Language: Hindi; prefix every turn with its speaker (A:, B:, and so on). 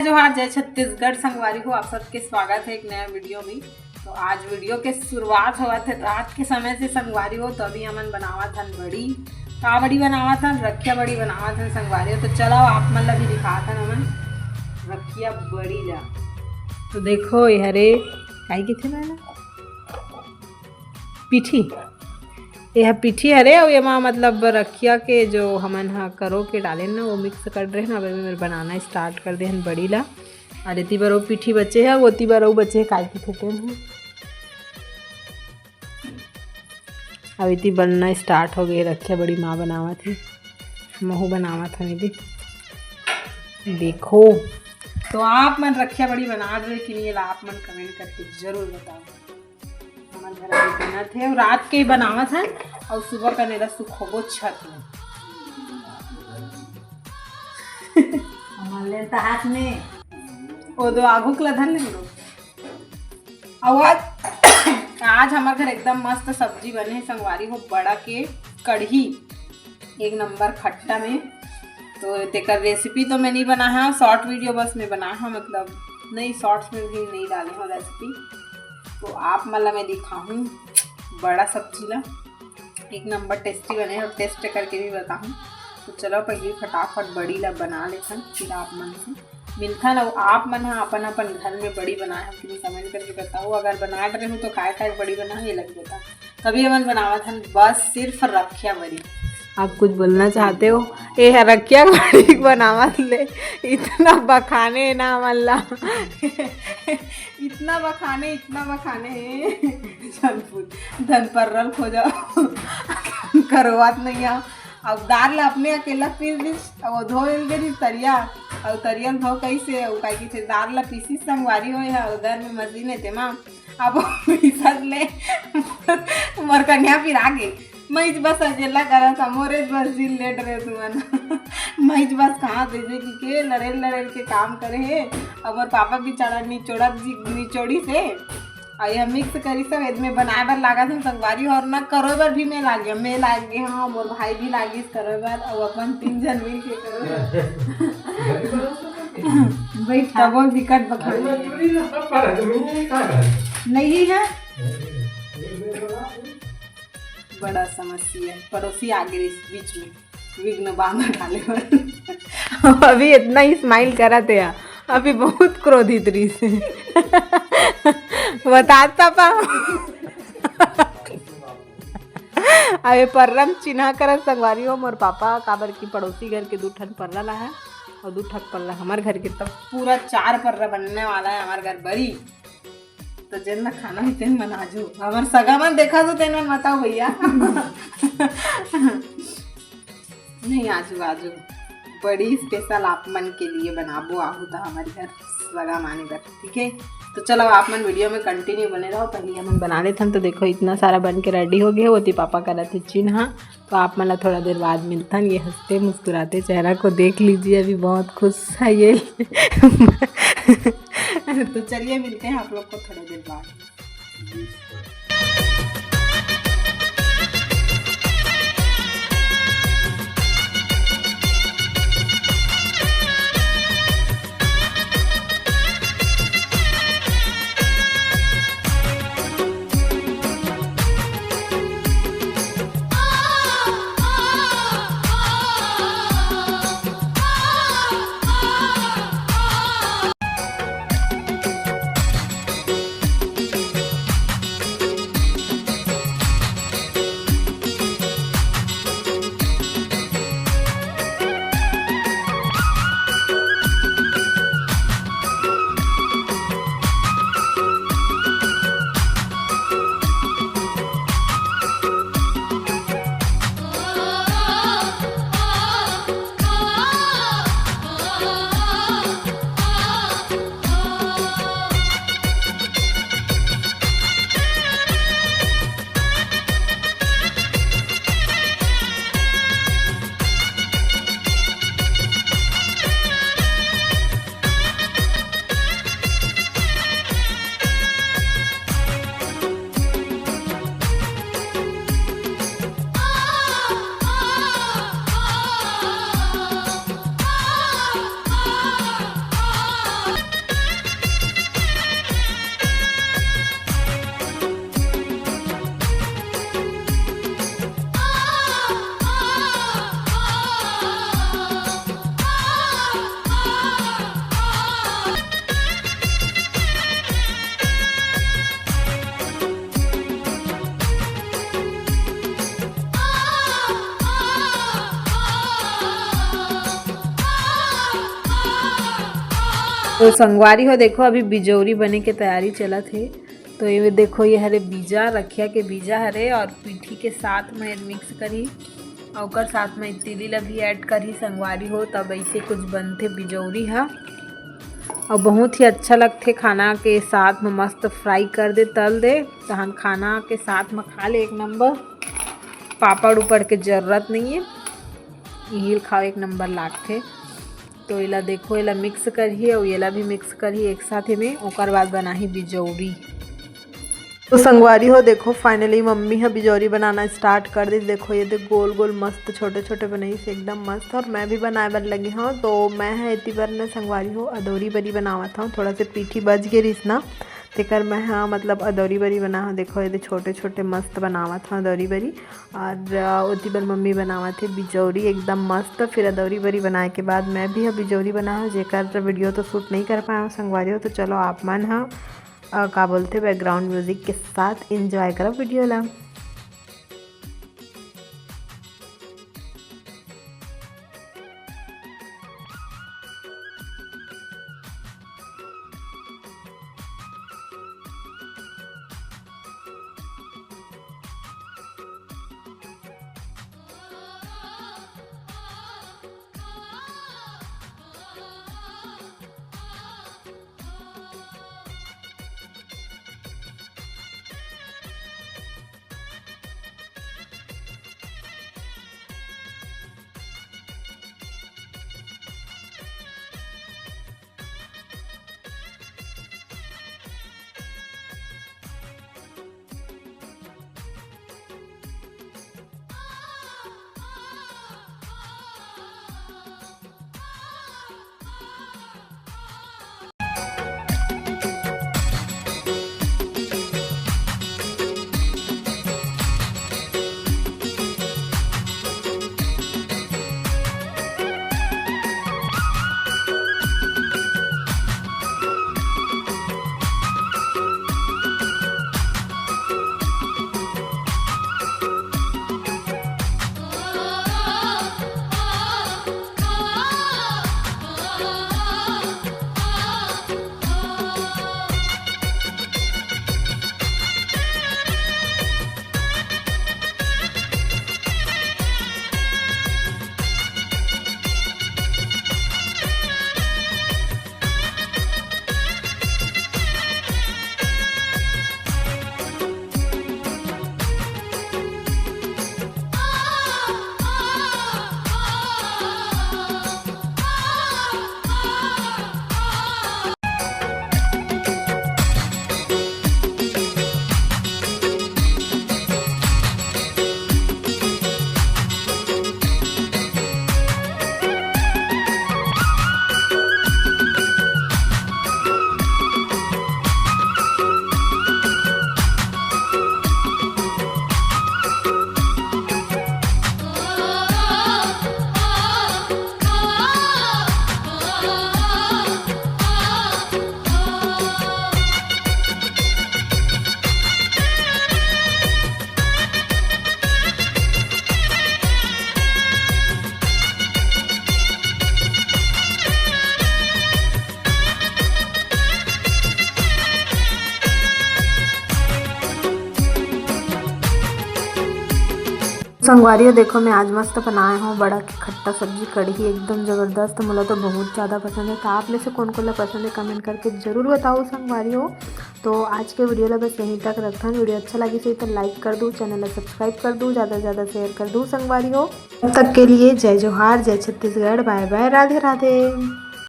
A: जोहार, जय छत्तीसगढ़। संगवारी को आप सबके स्वागत है एक नया वीडियो में। तो आज वीडियो के शुरुआत हुआ थे रात के समय से संगवारी हो, तो अभी हमन बनावा था बड़ी का बड़ी बनावा था, रखिया बड़ी बनावा था संगवारी हो। तो चलो आप मतलब भी दिखा था हमन रखिया बड़ी ला। तो देखो हरे काई की थे मैंने पीठी, यह पीठी हरे और ये मतलब रखिया के जो हमन हा करो के डाले ना वो मिक्स कर रहे हैं। अब मेरे बनाना स्टार्ट कर दे हैं बड़ी ला। और इतनी बार वो पीठी बचे है, वो इतनी बार वो बचे है काय की खेते हैं। अब इतनी बनना स्टार्ट हो गई। रखिया बड़ी माँ बनावा थी, महू बनावा था मेरी। देखो तो आप मन रखिया बड़ी बना रहे कि नहीं, आप मन कमेंट करके जरूर बताओ। हमारे घर में बना थे और रात के ही बनावा था और सुबह का नेरा सुखोगो छत में हमारे हाथ में वो दो आगू के लधन ले लो। आज हमारे घर एकदम मस्त सब्जी बने है संगवारी हो, बड़ा के कढ़ी एक नंबर खट्टा में। तो तेकर रेसिपी तो मैं नहीं बना है, शॉर्ट वीडियो बस मैं बना है, मतलब नहीं शॉर्ट्स में भी नहीं डाले हूँ रेसिपी। तो आप मतलब मैं दिखाऊँ बड़ा सब्जी ला एक नंबर टेस्टी बने और टेस्ट करके भी बताऊँ। तो चलो पहले फटाफट बड़ी ला बना लेते हैं, फिर आप मन से मिलता ना आप मन हाँ अपन अपन घर में बड़ी बनाए हम कि कमेंट करके बताओ। अगर बना रहे हो तो काय बड़ी बना ये लग जाता। तभी हमन बनावा था बस सिर्फ रखिया बड़ी। आप कुछ बोलना चाहते हो? ये रखिया बड़ी बनावा ले इतना बखाने ना मल्ला इतना बखाने धन पर खो जाओ करवात नहीं आओ। अब दाल ला अपने अकेला पीस दिस और धो गई तरिया और तरिया धो कैसे उकाई थे दाल ला पीसी संगवारी हो या उधर में मशीन है तेमा। अब पीसत ले मोर कन्या फिर आगे मैं बस अकेला करा था, मोरे बस दिल लेट रहे तुमन मैं बस कहाँ भेजे कि लड़ेल के काम करे है। अब मोर पापा भी चढ़ा निचोड़ी से और मिक्स करी सब इसमें बनाए बर लागा था संगवारी और ना करो बर भी मैं लागे हाँ मोर भाई भी लागिस करो बर और अपन 3 जन मिल के करो भाई तबो विकट बखाने नहीं है बड़ा समस्या। पड़ोसी आगे इस बीच में विघ्न बांधा डाले अभी इतना ही स्माइल करा थे, अभी बहुत क्रोधित रही से बताता पा अबे पर्रम चिन्हा कर संगवारी हो मोर पापा काबर की पड़ोसी घर के 2 ठन पर्रा ला है और 2 ठक पर्रा हमारे घर के, तब पूरा 4 पर्रा बनने वाला है हमारे घर बड़ी। तो जिन खाना ही तेन मन आजू हमार सगा मन देखा तो तेन मन बताओ भैया नहीं आजू बड़ी स्पेशल आप मन के लिए बनाबो आहू था हमारे घर सगा माने घर, ठीक है। तो चलो आप मन वीडियो में कंटिन्यू बने रहो। पहले हम बना लेते हैं। तो देखो इतना सारा बन के रेडी हो गया होती पापा कर रहे थे चिन्ह। तो आप मतलब थोड़ा देर बाद मिलता है। ये हंसते मुस्कुराते चेहरा को देख लीजिए, अभी बहुत खुश है ये तो चलिए मिलते हैं आप लोग को थोड़ी देर बाद। तो संगवारी हो देखो अभी बिजौरी बने के तैयारी चला थे। तो ये देखो ये हरे बीजा रखिया के बीजा हरे और पीठी के साथ में मिक्स करी और ओकर साथ में तिली ला भी ऐड करी संगवारी हो, तब ऐसे कुछ बनते बिजौरी हा। और बहुत ही अच्छा लगते खाना के साथ में, मस्त फ्राई कर दे तल दे तहन खाना के साथ में खा ले एक नंबर। पापड़ ऊपर के जरूरत नहीं है, यही खाओ एक नंबर लागते। तो इला देखो इला मिक्स करिए और इला भी मिक्स करिए एक साथ में, ओकर बाद बनाही बिजौरी। तो संगवारी हो देखो फाइनली मम्मी है बिजौरी बनाना स्टार्ट कर दी। देखो ये देख गोल गोल मस्त छोटे छोटे बनाई से एकदम मस्त। और मैं भी बनाए बर लगी हूँ। तो मैं है इतनी बार ने संगवारी हो अदौरी बरी बनावत हूँ। थोड़ा से पीठी बच गई रिसना तेकर मैं हाँ मतलब अदौरी बरी बना हूँ। देखो ये छोटे छोटे मस्त बनावत हूँ अदौरी बरी। और उतनी बार मम्मी बनावत है बिजौरी एकदम मस्त। फिर अदौरी बरी बनाए के बाद मैं भी बिजौरी बना हूँ, जेकर वीडियो तो शूट नहीं कर पाया हूँ संगवारी हो। तो चलो आप मन हाँ का बोलते बैकग्राउंड म्यूजिक के साथ एंजॉय करो वीडियो ला। संगवारी हो देखो मैं आज मस्त बनाया हूँ बड़ा की खट्टा सब्जी कढ़ी एकदम ज़बरदस्त। मुझे तो बहुत ज़्यादा पसंद है। तो आप में से कौन कौन पसंद है कमेंट करके ज़रूर बताओ संगवारी हो। तो आज के वीडियो ला बस यहीं तक रखता हूँ। वीडियो अच्छा लगी सही तो लाइक कर दूँ, चैनल सब्सक्राइब कर दूँ, ज़्यादा से ज़्यादा शेयर कर दूँ संगवारी हो। तब तक के लिए जय जोहार, जय छत्तीसगढ़, बाय बाय, राधे राधे।